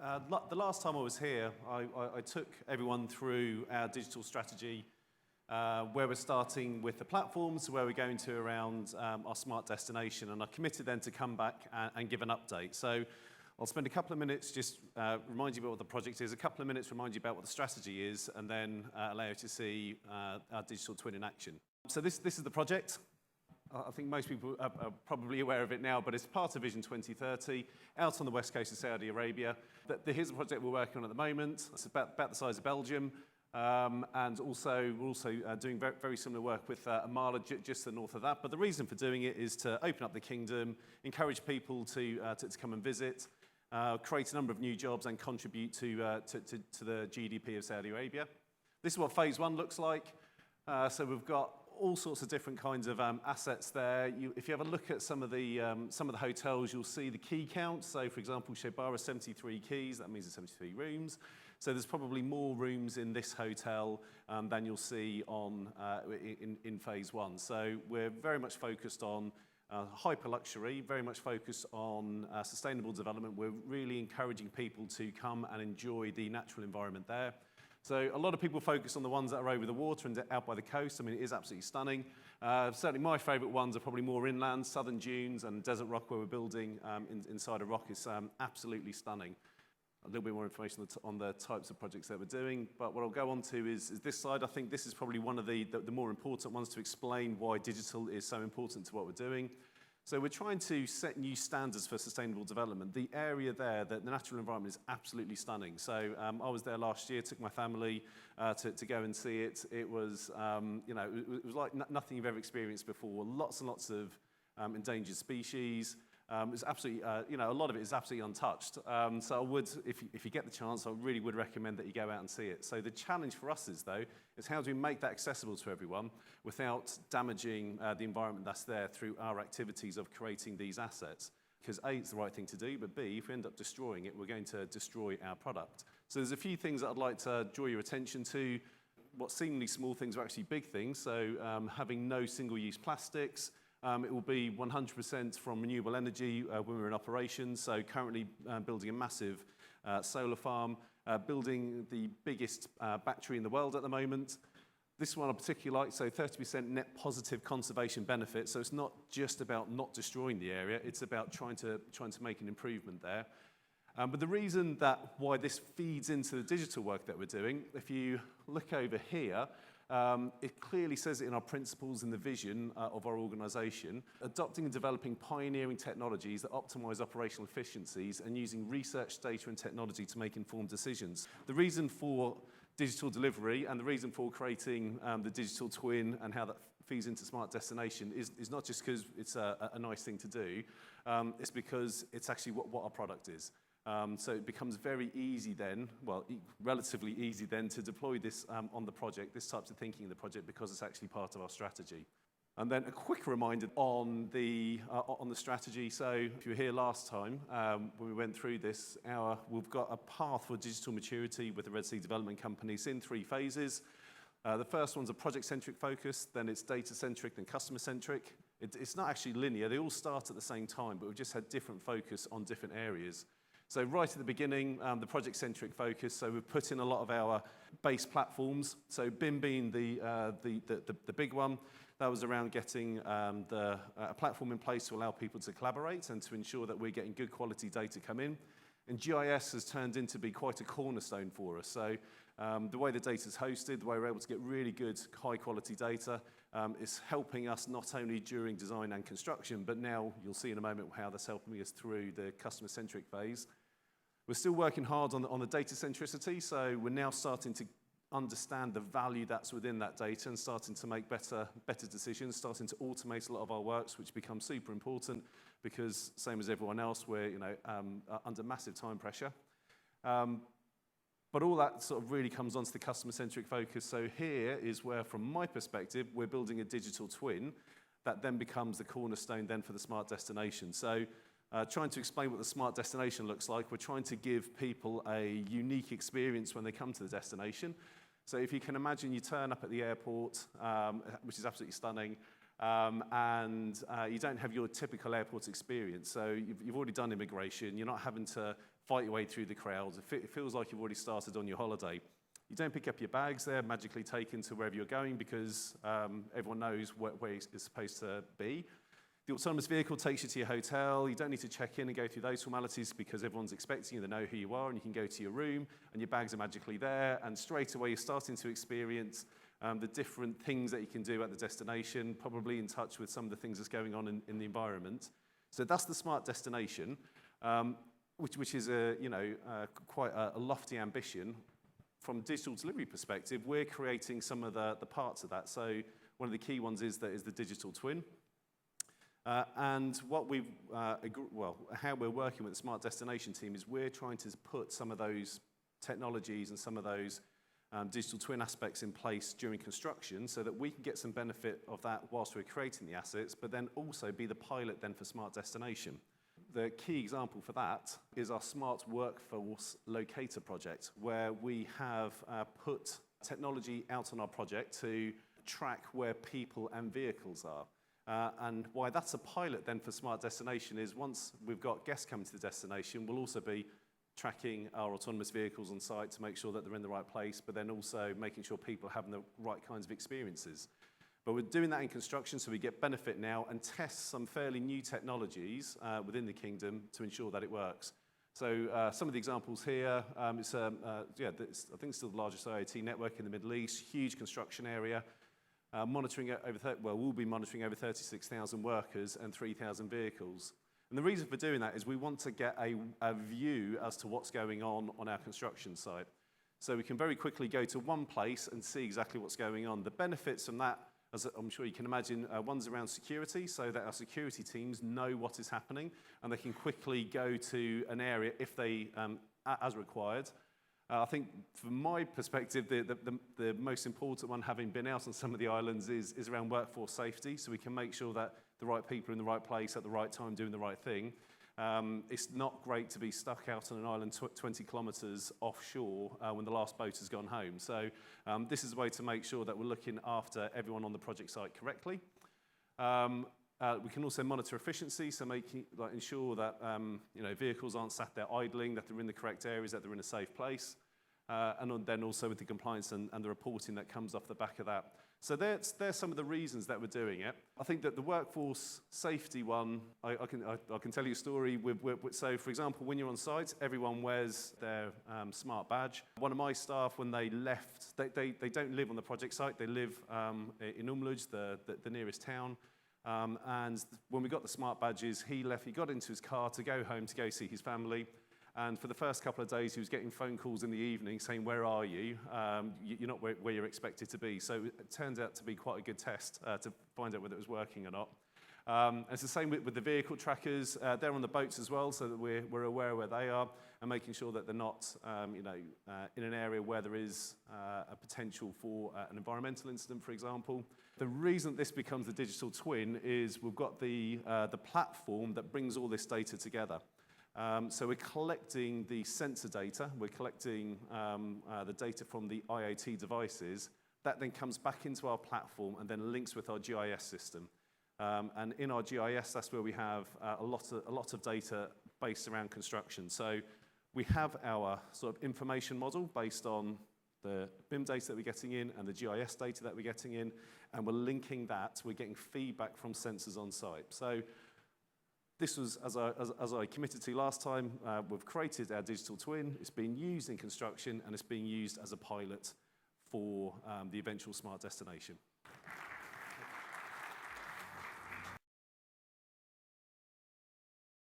The last time I was here, I took everyone through our digital strategy, where we're starting with the platforms, where we're going to around our smart destination, and I committed then to come back and give an update. So I'll spend a couple of minutes just remind you about what the project is, a couple of minutes remind you about what the strategy is, and then allow you to see our digital twin in action. So this is the project. I think most people are probably aware of it now, but it's part of Vision 2030, out on the west coast of Saudi Arabia. Here's a project we're working on at the moment. It's about the size of Belgium, and we're also doing very similar work with Amala just to the north of that. But the reason for doing it is to open up the kingdom, encourage people to come and visit, create a number of new jobs, and contribute to the GDP of Saudi Arabia. This is what phase one looks like. So we've got all sorts of different kinds of assets there. If you have a look at some of the hotels, you'll see the key count. So, for example, Shebara 73 keys. That means there's 73 rooms. So there's probably more rooms in this hotel than you'll see in phase one. So we're very much focused on hyper luxury, very much focused on sustainable development. We're really encouraging people to come and enjoy the natural environment there. So a lot of people focus on the ones that are over the water and out by the coast. I mean, it is absolutely stunning. Certainly my favourite ones are probably more inland, southern dunes and Desert Rock, where we're building inside a rock, is absolutely stunning. A little bit more information on the types of projects that we're doing. But what I'll go on to is this slide. I think this is probably one of the more important ones to explain why digital is so important to what we're doing. So we're trying to set new standards for sustainable development. The area there, the natural environment, is absolutely stunning. So I was there last year, took my family to go and see it. It was, it was like nothing you've ever experienced before. Lots and lots of endangered species. It's absolutely, a lot of it is absolutely untouched. So I would, if you get the chance, I really would recommend that you go out and see it. So the challenge for us is how do we make that accessible to everyone without damaging the environment that's there through our activities of creating these assets? Because A, it's the right thing to do, but B, if we end up destroying it, we're going to destroy our product. So there's a few things that I'd like to draw your attention to. What seemingly small things are actually big things. So having no single-use plastics. It will be 100% from renewable energy when we're in operation. So currently building a massive solar farm, building the biggest battery in the world at the moment. This one I particularly like, so 30% net positive conservation benefit. So it's not just about not destroying the area, it's about trying to make an improvement there. But the reason why this feeds into the digital work that we're doing, if you look over here, it clearly says it in our principles and the vision of our organisation, adopting and developing pioneering technologies that optimise operational efficiencies and using research, data and technology to make informed decisions. The reason for digital delivery and the reason for creating the digital twin and how that feeds into smart destination is not just because it's a nice thing to do, it's because it's actually what our product is. So it becomes very easy then, relatively easy then, to deploy this on the project, this types of thinking in the project, because it's actually part of our strategy. And then a quick reminder on the strategy. So if you were here last time, when we went through this, we've got a path for digital maturity with the Red Sea Development Companies in 3 phases. The first one's a project-centric focus, then it's data-centric, then customer-centric. It's not actually linear. They all start at the same time, but we've just had different focus on different areas. So right at the beginning, the project-centric focus, so we've put in a lot of our base platforms. So BIM being the big one, that was around getting a platform in place to allow people to collaborate and to ensure that we're getting good quality data come in. And GIS has turned into be quite a cornerstone for us. So the way the data is hosted, the way we're able to get really good, high-quality data is helping us not only during design and construction, but now you'll see in a moment how that's helping us through the customer-centric phase. We're still working hard on the data centricity, so we're now starting to understand the value that's within that data and starting to make better decisions, starting to automate a lot of our works, which becomes super important because, same as everyone else, we're under massive time pressure. But all that sort of really comes onto the customer-centric focus. So here is where, from my perspective, we're building a digital twin that then becomes the cornerstone then for the smart destination. So trying to explain what the smart destination looks like, we're trying to give people a unique experience when they come to the destination. So if you can imagine, you turn up at the airport, which is absolutely stunning, and you don't have your typical airport experience. So you've already done immigration. You're not having to fight your way through the crowds. It feels like you've already started on your holiday. You don't pick up your bags. They're magically taken to wherever you're going because everyone knows where it's supposed to be. The autonomous vehicle takes you to your hotel. You don't need to check in and go through those formalities because everyone's expecting you. They know who you are, and you can go to your room, and your bags are magically there. And straight away, you're starting to experience the different things that you can do at the destination, probably in touch with some of the things that's going on in the environment. So that's the smart destination, which is quite a lofty ambition. From a digital delivery perspective, we're creating some of the parts of that. So one of the key ones is the digital twin. And what how we're working with the Smart Destination team is we're trying to put some of those technologies and some of those digital twin aspects in place during construction so that we can get some benefit of that whilst we're creating the assets, but then also be the pilot then for Smart Destination. The key example for that is our Smart Workforce Locator project, where we have put technology out on our project to track where people and vehicles are. And why that's a pilot then for Smart Destination is once we've got guests coming to the destination, we'll also be tracking our autonomous vehicles on site to make sure that they're in the right place, but then also making sure people are having the right kinds of experiences. But we're doing that in construction so we get benefit now and test some fairly new technologies within the kingdom to ensure that it works. So some of the examples here, I think it's still the largest IoT network in the Middle East, huge construction area. Monitoring we'll be monitoring over 36,000 workers and 3,000 vehicles. And the reason for doing that is we want to get a view as to what's going on our construction site. So we can very quickly go to one place and see exactly what's going on. The benefits from that, as I'm sure you can imagine, one's around security, so that our security teams know what is happening, and they can quickly go to an area if they, as required. I think from my perspective, the most important one, having been out on some of the islands, is around workforce safety, so we can make sure that the right people are in the right place at the right time doing the right thing. It's not great to be stuck out on an island 20 kilometres offshore when the last boat has gone home. So this is a way to make sure that we're looking after everyone on the project site correctly. We can also monitor efficiency, so ensure that vehicles aren't sat there idling, that they're in the correct areas, that they're in a safe place, and then also with the compliance and the reporting that comes off the back of that. So there's some of the reasons that we're doing it. I think that the workforce safety one, I can tell you a story. So for example, when you're on site, everyone wears their smart badge. One of my staff, when they left, they don't live on the project site. They live in Umluj, the nearest town. And when we got the smart badges, he got into his car to go home to go see his family. And for the first couple of days, he was getting phone calls in the evening saying, "Where are you? You're not where you're expected to be." So it turns out to be quite a good test to find out whether it was working or not. It's the same with the vehicle trackers. They're on the boats as well, so that we're aware where they are and making sure that they're not in an area where there is a potential for an environmental incident, for example. The reason this becomes the digital twin is we've got the platform that brings all this data together. So we're collecting the sensor data, we're collecting the data from the IoT devices, that then comes back into our platform and then links with our GIS system. And in our GIS, that's where we have a lot of data based around construction. So we have our sort of information model based on the BIM data that we're getting in and the GIS data that we're getting in, and we're linking that, we're getting feedback from sensors on site. So this was, as I committed to last time, we've created our digital twin. It's being used in construction, and it's being used as a pilot for the eventual smart destination.